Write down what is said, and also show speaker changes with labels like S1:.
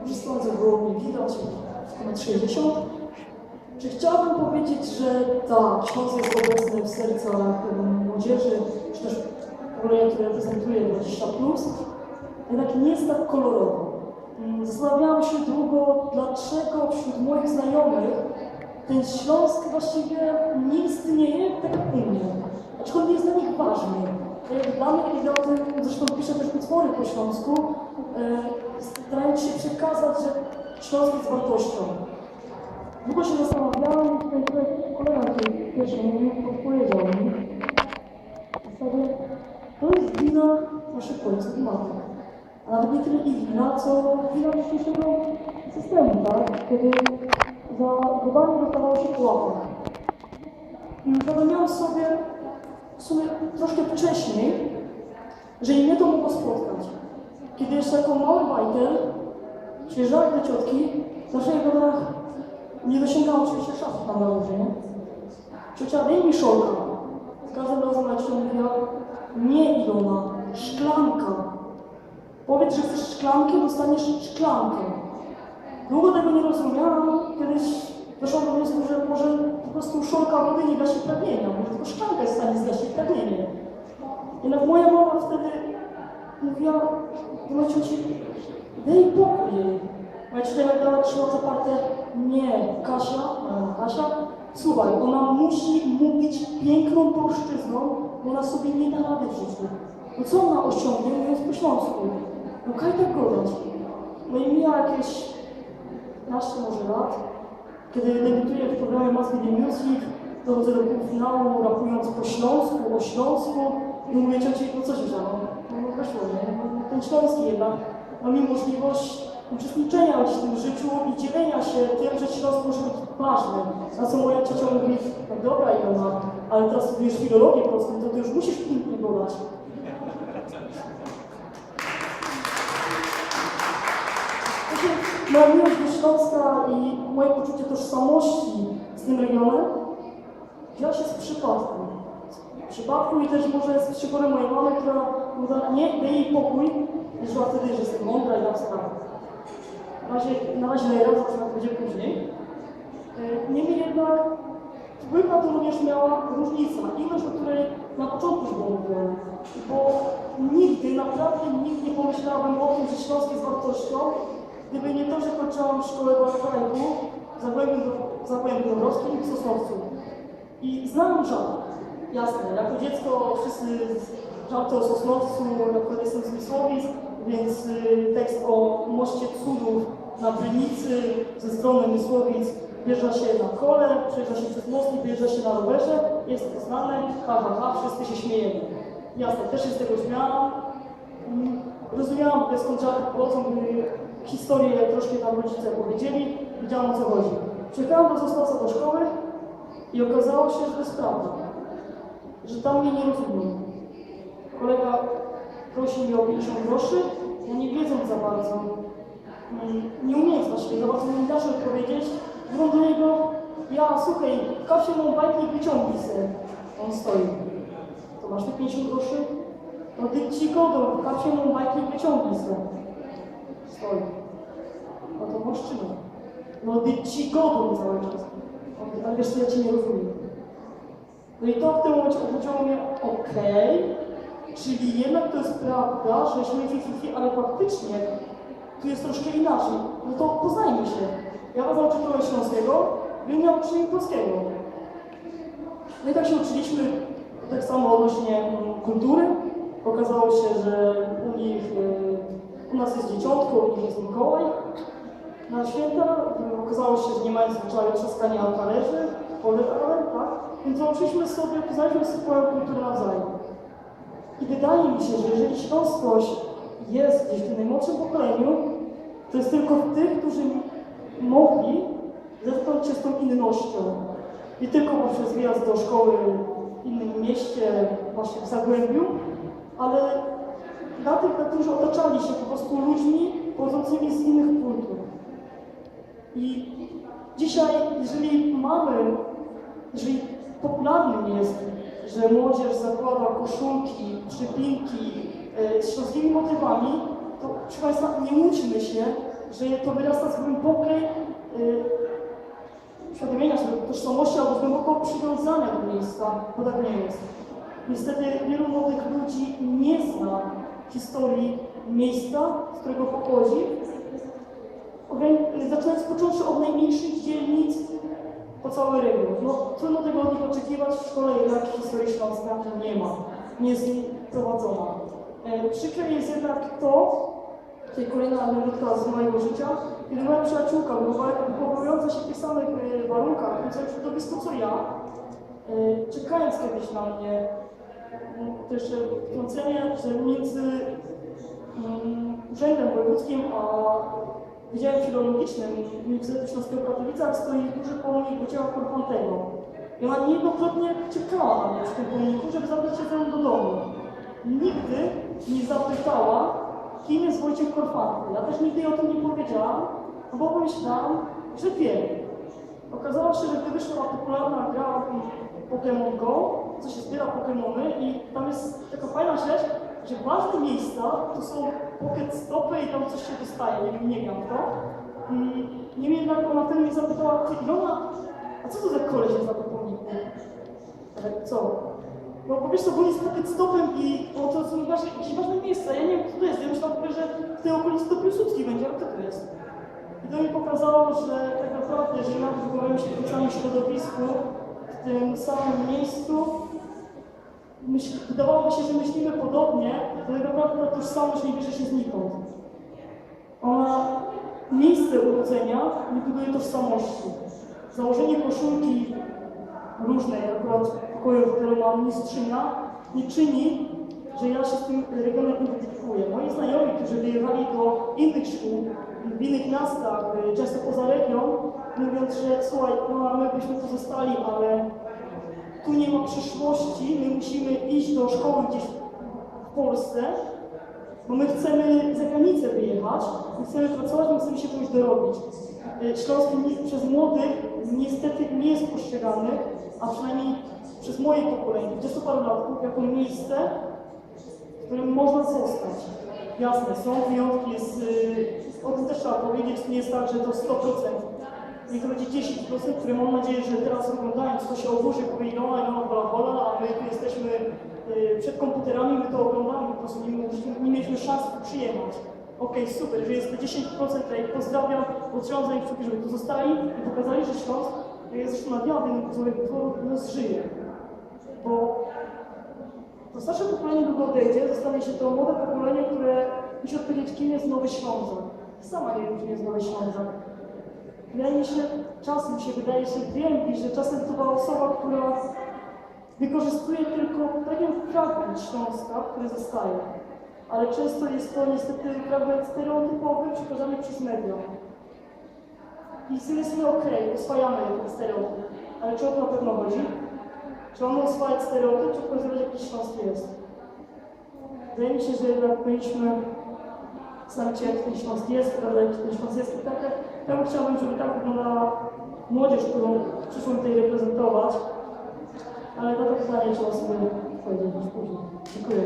S1: może sądzę, było mnie widać, ponad 60. Czy chciałbym powiedzieć, że tak, Śląsk jest obecny w sercach młodzieży, czy też pokolenia, które reprezentuje 20+, jednak nie jest tak kolorowo. Zastanawiałam się długo, dlaczego wśród moich znajomych ten Śląsk właściwie nie istnieje tak jak u mnie. Dlaczego nie jest dla nich ważny. Dla mnie, kiedy o tym, zresztą piszę też utwory po śląsku, starając się przekazać, że Śląsk jest wartością. Długo się zastanawiałem i tutaj kolega, który pierwszy mówił, odpowiedział mi. W zasadzie to jest wina naszych ojców i matek. A nawet nie tyle ich wina, co wina dzisiejszego systemu, tak? Kiedy za badanie dostawało się po łapach. I uświadomiłam sobie w sumie troszkę wcześniej, że i mnie to mogło spotkać. Kiedy jeszcze jako mały bajtel przyjeżdżałem do ciotki, zawsze jego nie dosięgała oczywiście szafy tam na łodzie, nie? Ciocia, daj mi szolka. Z każdym razem na ciotę mówiła, nie Ilona, szklanka. Powiedz, że chcesz szklankę, dostaniesz szklankę. Długo tego nie rozumiałam, kiedyś doszłam do wniosku, że może po prostu szolka wody nie gasi pragnienia, może tylko szklanka jest w stanie zgasić pragnienie. Jednak moja mama wtedy mówiła do mojej cioci, daj pokój jej. Moja ciocia jak dała trzymał zaparte, nie, Kasia, słuchaj, ona musi mówić piękną polszczyzną, bo ona sobie nie da rady w życiu. No co ona osiągnie, mówiąc po śląsku? No kaj tak godać. No i mija jakieś 15 może lat, kiedy debiutuję w programie Mass Media Music, dochodzę do półfinału, rapując po śląsku, o Śląsku i mówię cioci, no co się działo? No weszło, nie? No, ten śląski jednak ma mi możliwość uczestniczenia w tym życiu i dzielenia się tym, że Śląsk może być ważny. Na co moja ciocia mówi, no dobra Ilona, ale teraz studiujesz filologię polską, to ty już musisz pięknie godać. Moja miłość do Śląska i moje poczucie tożsamości z tym regionem wzięła się z przypadku. Z przypadku i też może z przypadku mojej mamy, która mówiła, nie, daj jej pokój, wierzyła wtedy, że jestem mądra i dam sprawę. Na razie najlepiej, co będzie później. Niemniej jednak wpływ na to również miała różnica, ilość, o której na początku już było mówione. Bo nigdy, naprawdę nigdy nie pomyślałabym o tym, że Śląsk jest wartością, gdyby nie to, że kończyłam szkołę w Australii, w Zagłębiu Dąbrowskim i w Sosnowcu. I znałam żart. Jasne, jako dziecko wszyscy żarty o Sosnowcu, jak jestem z Mysłowic, więc tekst o moście cudów na Brynicy ze strony Mysłowic wjeżdża się na kole, przejeżdża się przez most i wjeżdża się na rowerze, jest to znane, wszyscy się śmiejemy. Jasne, też się z tego śmiałam. Rozumiałam, skąd żarty pochodzą, historię troszkę nam rodzice powiedzieli, wiedziałam o co chodzi. Przyjechałam do Sosnowca do szkoły i okazało się, że to jest prawda. Że tam mnie nie rozumiem. Kolega prosi mnie o 50 groszy, ja nie wiedząc za bardzo, nie umiejąc właściwie za bardzo nie da się odpowiedzieć, mówią do niego, ja słuchaj, w kasie mam bajki i wyciągnij se. On stoi. To masz te 50 groszy? No ty ci godą, w kasie mam bajki i wyciągnij se. Stoi. No to morszczyna. No ty ci godą cały czas. Ale wiesz co, ja cię nie rozumiem. No i to w tym momencie obudziło mnie, okej, czyli jednak to jest prawda, że śmieci, ale faktycznie tu jest troszkę inaczej. No to poznajmy się. Ja was nauczę trochę śląskiego, wy mnie nauczyli polskiego. No i tak się uczyliśmy, tak samo odnośnie kultury. Okazało się, że u nas jest dzieciątko, u nich jest Mikołaj. Na święta okazało się, że nie mają zwyczaju trzaskania talerzy, tak? Więc nauczyliśmy sobie, poznaliśmy swoją kulturę nawzajem. I wydaje mi się, że jeżeli śląskość jest gdzieś w tym najmłodszym pokoleniu, to jest tylko w tych, którzy mogli zetknąć się z tą innością. Nie tylko poprzez wyjazd do szkoły w innym mieście, właśnie w Zagłębiu, ale dla tych, którzy otaczali się po prostu ludźmi pochodzącymi z innych kultur. I dzisiaj, jeżeli popularnym jest, że młodzież zakłada koszulki, przypinki z śląskimi motywami, to proszę Państwa, nie łudźmy się, że to wyrasta z głębokiej uświadomienia sobie tożsamości albo z głębokiego przywiązania do miejsca, bo tak nie jest. Niestety wielu młodych ludzi nie zna historii miejsca, z którego pochodzi, zaczynając począwszy od najmniejszych dzielnic po cały region. No, trudno tego od nich oczekiwać, w szkole jednak historii Śląska nie ma, nie jest prowadzona. Przykre jest jednak to, tutaj kolejna anegdotka z mojego życia, kiedy moja przyjaciółka, wychowująca się w tych samych warunkach, w tym samym środowisku co ja, czekając kiedyś na mnie, to jeszcze wtrącenie, że między Urzędem Wojewódzkim a Wydziałem Filologicznym Uniwersytetu Śląskiego w Katowicach stoi duży pomnik Wojciecha Korfantego. I ona niejednokrotnie czekała na mnie przy tym pomniku, żeby zabrać się ze mną do domu. Nigdy nie zapytała, kim jest Wojciech Korfanty. Ja też nigdy jej o tym nie powiedziałam, bo pomyślałam, że wiem. Okazało się, że gdy wyszła popularna gra Pokémon Go, co się zbiera Pokémony i tam jest taka fajna rzecz, że ważne miejsca to są pocket stopy i tam coś się dostaje, nie wiem to. Niemniej jednak ona wtedy mnie zapytała, ty Ilona, a co to za koleś jest na tym pomniku? Ale co? No po pierwsze, bo jest pocket stopem i to są jakieś ważne miejsca, ja nie wiem, co to jest. Ja myślałam, że w tej okolicy to Piłsudski będzie, ale kto to jest? I to mi pokazało, że tak naprawdę, jeżeli nawet wychowujemy się w tym samym środowisku, w tym samym miejscu, wydawałoby się, że myślimy podobnie, to tak naprawdę ta tożsamość nie bierze się znikąd. Miejsce urodzenia nie buduje tożsamości. Założenie koszulki różnej, akurat w pokoju, w którym mam mistrzynia, nie czyni, że ja się z tym regionem identyfikuję. Moi znajomi, którzy wyjechali do innych szkół, w innych miastach, często poza region, mówiąc, że słuchaj, no my byśmy tu zostali, ale tu nie ma przyszłości, my musimy iść do szkoły gdzieś w Polsce, bo my chcemy za granicę wyjechać, my chcemy pracować, my chcemy się czegoś dorobić. Śląsk przez młodych niestety nie jest postrzegany, a przynajmniej przez moje pokolenie, 20-parolatków, jako miejsce, w którym można zostać. Jasne, są wyjątki, o tym też trzeba powiedzieć, nie jest tak, że to 100%. Niech to będzie 10%, które mam nadzieję, że teraz oglądając to się oburzy, powie Ilona, hola, a my tu jesteśmy przed komputerami, my to oglądamy, po prostu nie mieliśmy szans przyjechać. Okej, super, że jest to 10%, tutaj pozdrawiam, potrzebam za nich kciuki, żeby tu zostali i pokazali, że Śląsk, jak zresztą na diadę, to nas żyje. Bo to starsze pokolenie długo odejdzie, zostanie się to młode pokolenie, które musi odpowiedzieć, kim jest Nowy Ślązak. Sama nie wiem, kim jest Nowy Ślązak. Wydaje mi się, czasem się wydaje, że wiem i że czasem to była osoba, która wykorzystuje tylko pewien fragment Śląska, który zostaje. Ale często jest to niestety fragment stereotypowy przekazany przez media. I z tym jest okej, oswajamy ten stereotyp. Ale czy o to na pewno chodzi? Czy mamy oswajać stereotyp, czy pokazywać, jaki Śląsk jest? Wydaje mi się, że jednak powinniśmy znać, jak ten Śląsk jest, pokazać, jak ten Śląsk jest. I tak, ja chciałbym, żeby tak wyglądała młodzież, którą przyszłam tutaj reprezentować. Ale na to pytanie trzeba sobie odpowiedzieć później. Dziękuję.